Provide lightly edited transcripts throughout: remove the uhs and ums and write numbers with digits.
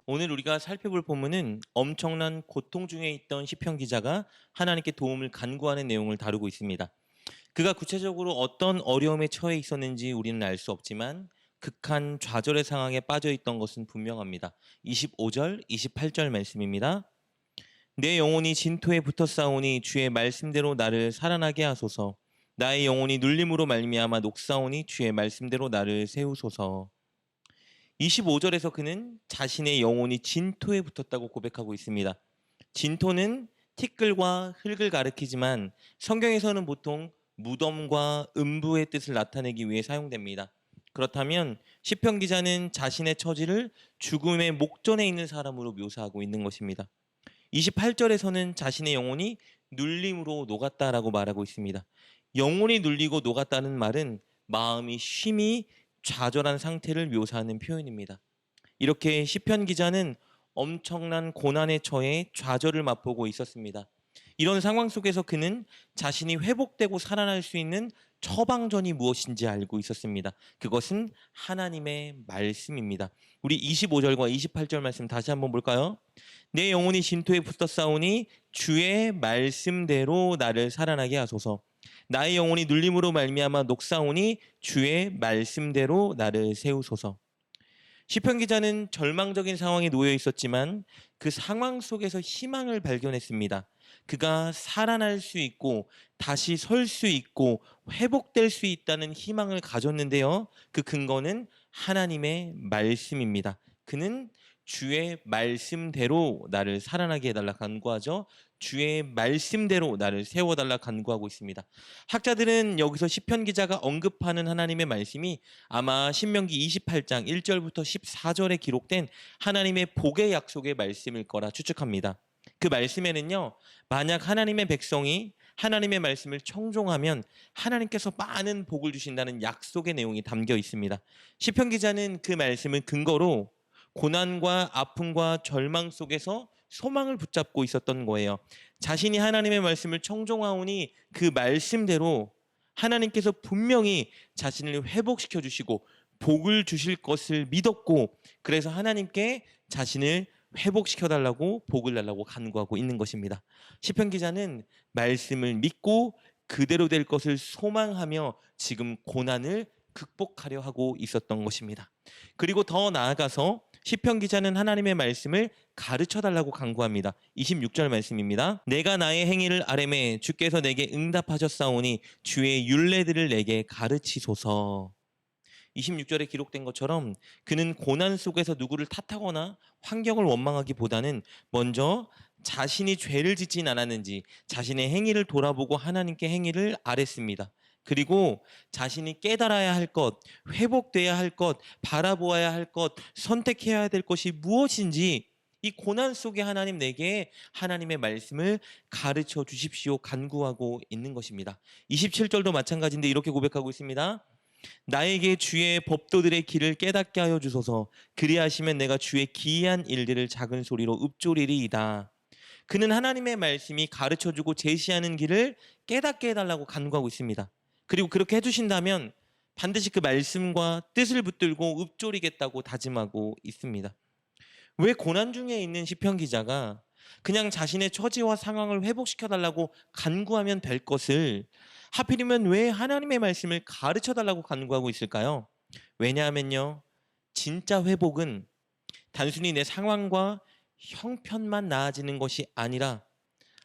오늘 우리가 살펴볼 본문은 엄청난 고통 중에 있던 시편 기자가 하나님께 도움을 간구하는 내용을 다루고 있습니다. 그가 구체적으로 어떤 어려움에 처해 있었는지 우리는 알 수 없지만 극한 좌절의 상황에 빠져 있던 것은 분명합니다. 25절, 28절 말씀입니다. 내 영혼이 진토에 붙어 싸우니 주의 말씀대로 나를 살아나게 하소서. 나의 영혼이 눌림으로 말미암아 녹사오니 주의 말씀대로 나를 세우소서. 25절에서 그는 자신의 영혼이 진토에 붙었다고 고백하고 있습니다. 진토는 티끌과 흙을 가리키지만 성경에서는 보통 무덤과 음부의 뜻을 나타내기 위해 사용됩니다. 그렇다면 시편 기자는 자신의 처지를 죽음의 목전에 있는 사람으로 묘사하고 있는 것입니다. 28절에서는 자신의 영혼이 눌림으로 녹았다라고 말하고 있습니다. 영혼이 눌리고 녹았다는 말은 마음이 쉼이 좌절한 상태를 묘사하는 표현입니다. 이렇게 시편 기자는 엄청난 고난에 처해 좌절을 맛보고 있었습니다. 이런 상황 속에서 그는 자신이 회복되고 살아날 수 있는 처방전이 무엇인지 알고 있었습니다. 그것은 하나님의 말씀입니다. 우리 25절과 28절 말씀 다시 한번 볼까요? 내 영혼이 진토에 붙어 싸우니 주의 말씀대로 나를 살아나게 하소서. 나의 영혼이 눌림으로 말미암아 녹사오니 주의 말씀대로 나를 세우소서. 시편 기자는 절망적인 상황에 놓여 있었지만 그 상황 속에서 희망을 발견했습니다. 그가 살아날 수 있고 다시 설 수 있고 회복될 수 있다는 희망을 가졌는데요. 그 근거는 하나님의 말씀입니다. 그는 주의 말씀대로 나를 살아나게 해달라 간구하죠. 주의 말씀대로 나를 세워달라 간구하고 있습니다. 학자들은 여기서 시편 기자가 언급하는 하나님의 말씀이 아마 신명기 28장 1절부터 14절에 기록된 하나님의 복의 약속의 말씀일 거라 추측합니다. 그 말씀에는요, 만약 하나님의 백성이 하나님의 말씀을 청종하면 하나님께서 많은 복을 주신다는 약속의 내용이 담겨 있습니다. 시편 기자는 그 말씀을 근거로 고난과 아픔과 절망 속에서 소망을 붙잡고 있었던 거예요. 자신이 하나님의 말씀을 청종하오니 그 말씀대로 하나님께서 분명히 자신을 회복시켜 주시고 복을 주실 것을 믿었고, 그래서 하나님께 자신을 회복시켜 달라고 복을 달라고 간구하고 있는 것입니다. 시편 기자는 말씀을 믿고 그대로 될 것을 소망하며 지금 고난을 극복하려 하고 있었던 것입니다. 그리고 더 나아가서 시편 기자는 하나님의 말씀을 가르쳐 달라고 간구합니다. 26절 말씀입니다. 내가 나의 행위를 아뢰매 주께서 내게 응답하셨사오니 주의 율례들을 내게 가르치소서. 26절에 기록된 것처럼 그는 고난 속에서 누구를 탓하거나 환경을 원망하기보다는 먼저 자신이 죄를 짓진 않았는지 자신의 행위를 돌아보고 하나님께 행위를 아뢰습니다. 그리고 자신이 깨달아야 할 것, 회복돼야 할 것, 바라보아야 할 것, 선택해야 될 것이 무엇인지 이 고난 속에 하나님 내게 하나님의 말씀을 가르쳐 주십시오 간구하고 있는 것입니다. 27절도 마찬가지인데 이렇게 고백하고 있습니다. 나에게 주의 법도들의 길을 깨닫게 하여 주소서. 그리하시면 내가 주의 기이한 일들을 작은 소리로 읊조리리이다. 그는 하나님의 말씀이 가르쳐주고 제시하는 길을 깨닫게 해달라고 간구하고 있습니다. 그리고 그렇게 해주신다면 반드시 그 말씀과 뜻을 붙들고 읊조리겠다고 다짐하고 있습니다. 왜 고난 중에 있는 시편 기자가 그냥 자신의 처지와 상황을 회복시켜달라고 간구하면 될 것을 하필이면 왜 하나님의 말씀을 가르쳐달라고 간구하고 있을까요? 왜냐하면요, 진짜 회복은 단순히 내 상황과 형편만 나아지는 것이 아니라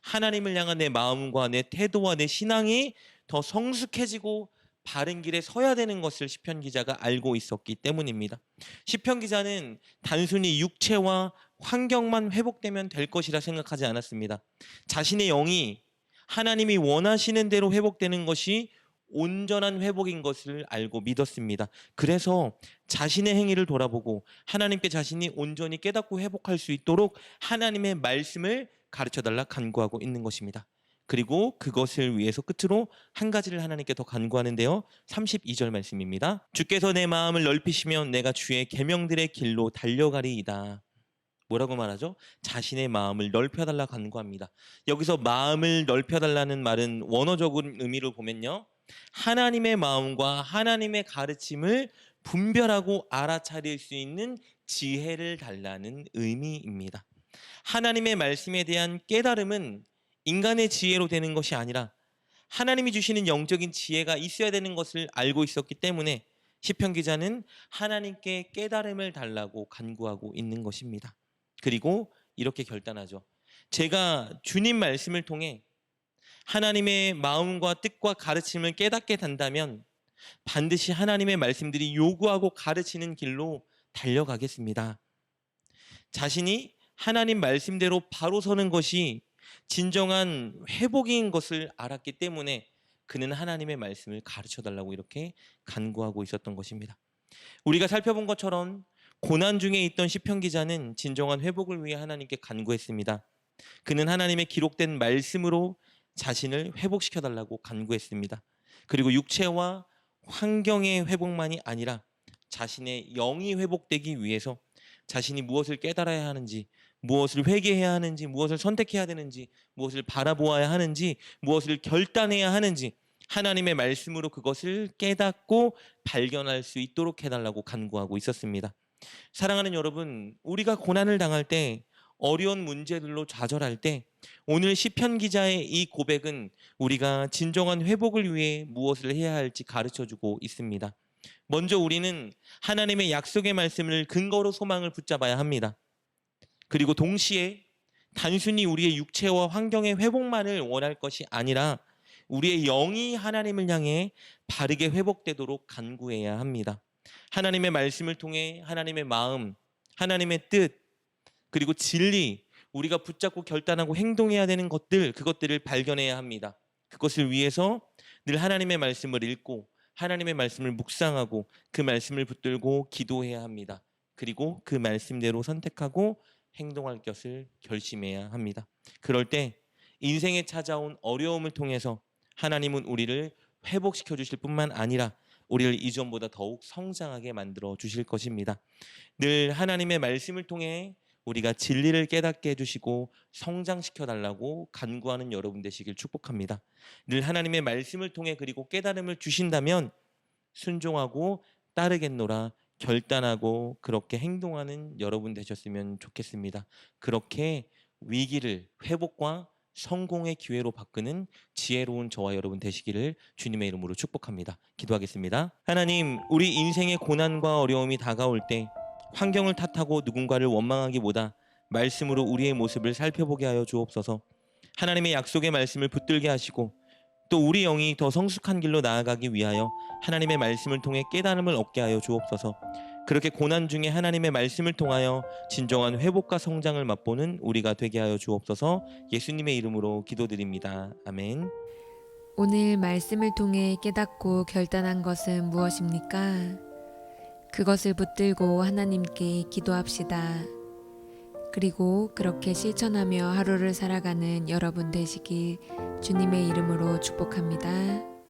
하나님을 향한 내 마음과 내 태도와 내 신앙이 더 성숙해지고 바른 길에 서야 되는 것을 시편 기자가 알고 있었기 때문입니다. 시편 기자는 단순히 육체와 환경만 회복되면 될 것이라 생각하지 않았습니다. 자신의 영이 하나님이 원하시는 대로 회복되는 것이 온전한 회복인 것을 알고 믿었습니다. 그래서 자신의 행위를 돌아보고 하나님께 자신이 온전히 깨닫고 회복할 수 있도록 하나님의 말씀을 가르쳐달라 간구하고 있는 것입니다. 그리고 그것을 위해서 끝으로 한 가지를 하나님께 더 간구하는데요. 32절 말씀입니다. 주께서 내 마음을 넓히시면 내가 주의 계명들의 길로 달려가리이다. 뭐라고 말하죠? 자신의 마음을 넓혀달라 간구합니다. 여기서 마음을 넓혀달라는 말은 원어적인 의미로 보면요, 하나님의 마음과 하나님의 가르침을 분별하고 알아차릴 수 있는 지혜를 달라는 의미입니다. 하나님의 말씀에 대한 깨달음은 인간의 지혜로 되는 것이 아니라 하나님이 주시는 영적인 지혜가 있어야 되는 것을 알고 있었기 때문에 시편 기자는 하나님께 깨달음을 달라고 간구하고 있는 것입니다. 그리고 이렇게 결단하죠. 제가 주님 말씀을 통해 하나님의 마음과 뜻과 가르침을 깨닫게 된다면 반드시 하나님의 말씀들이 요구하고 가르치는 길로 달려가겠습니다. 자신이 하나님 말씀대로 바로 서는 것이 진정한 회복인 것을 알았기 때문에 그는 하나님의 말씀을 가르쳐 달라고 이렇게 간구하고 있었던 것입니다. 우리가 살펴본 것처럼 고난 중에 있던 시편 기자는 진정한 회복을 위해 하나님께 간구했습니다. 그는 하나님의 기록된 말씀으로 자신을 회복시켜 달라고 간구했습니다. 그리고 육체와 환경의 회복만이 아니라 자신의 영이 회복되기 위해서 자신이 무엇을 깨달아야 하는지, 무엇을 회개해야 하는지, 무엇을 선택해야 되는지, 무엇을 바라보아야 하는지, 무엇을 결단해야 하는지 하나님의 말씀으로 그것을 깨닫고 발견할 수 있도록 해달라고 간구하고 있었습니다. 사랑하는 여러분, 우리가 고난을 당할 때, 어려운 문제들로 좌절할 때 오늘 시편 기자의 이 고백은 우리가 진정한 회복을 위해 무엇을 해야 할지 가르쳐주고 있습니다. 먼저 우리는 하나님의 약속의 말씀을 근거로 소망을 붙잡아야 합니다. 그리고 동시에 단순히 우리의 육체와 환경의 회복만을 원할 것이 아니라 우리의 영이 하나님을 향해 바르게 회복되도록 간구해야 합니다. 하나님의 말씀을 통해 하나님의 마음, 하나님의 뜻, 그리고 진리, 우리가 붙잡고 결단하고 행동해야 되는 것들, 그것들을 발견해야 합니다. 그것을 위해서 늘 하나님의 말씀을 읽고 하나님의 말씀을 묵상하고 그 말씀을 붙들고 기도해야 합니다. 그리고 그 말씀대로 선택하고 행동할 것을 결심해야 합니다. 그럴 때 인생에 찾아온 어려움을 통해서 하나님은 우리를 회복시켜 주실 뿐만 아니라 우리를 이전보다 더욱 성장하게 만들어 주실 것입니다. 늘 하나님의 말씀을 통해 우리가 진리를 깨닫게 해주시고 성장시켜 달라고 간구하는 여러분 되시길 축복합니다. 늘 하나님의 말씀을 통해 그리고 깨달음을 주신다면 순종하고 따르겠노라 결단하고 그렇게 행동하는 여러분 되셨으면 좋겠습니다. 그렇게 위기를 회복과 성공의 기회로 바꾸는 지혜로운 저와 여러분 되시기를 주님의 이름으로 축복합니다. 기도하겠습니다. 하나님, 우리 인생의 고난과 어려움이 다가올 때 환경을 탓하고 누군가를 원망하기보다 말씀으로 우리의 모습을 살펴보게 하여 주옵소서. 하나님의 약속의 말씀을 붙들게 하시고 또 우리 영이 더 성숙한 길로 나아가기 위하여 하나님의 말씀을 통해 깨달음을 얻게 하여 주옵소서. 그렇게 고난 중에 하나님의 말씀을 통하여 진정한 회복과 성장을 맛보는 우리가 되게 하여 주옵소서. 예수님의 이름으로 기도드립니다. 아멘. 오늘 말씀을 통해 깨닫고 결단한 것은 무엇입니까? 그것을 붙들고 하나님께 기도합시다. 그리고 그렇게 실천하며 하루를 살아가는 여러분 되시길 주님의 이름으로 축복합니다.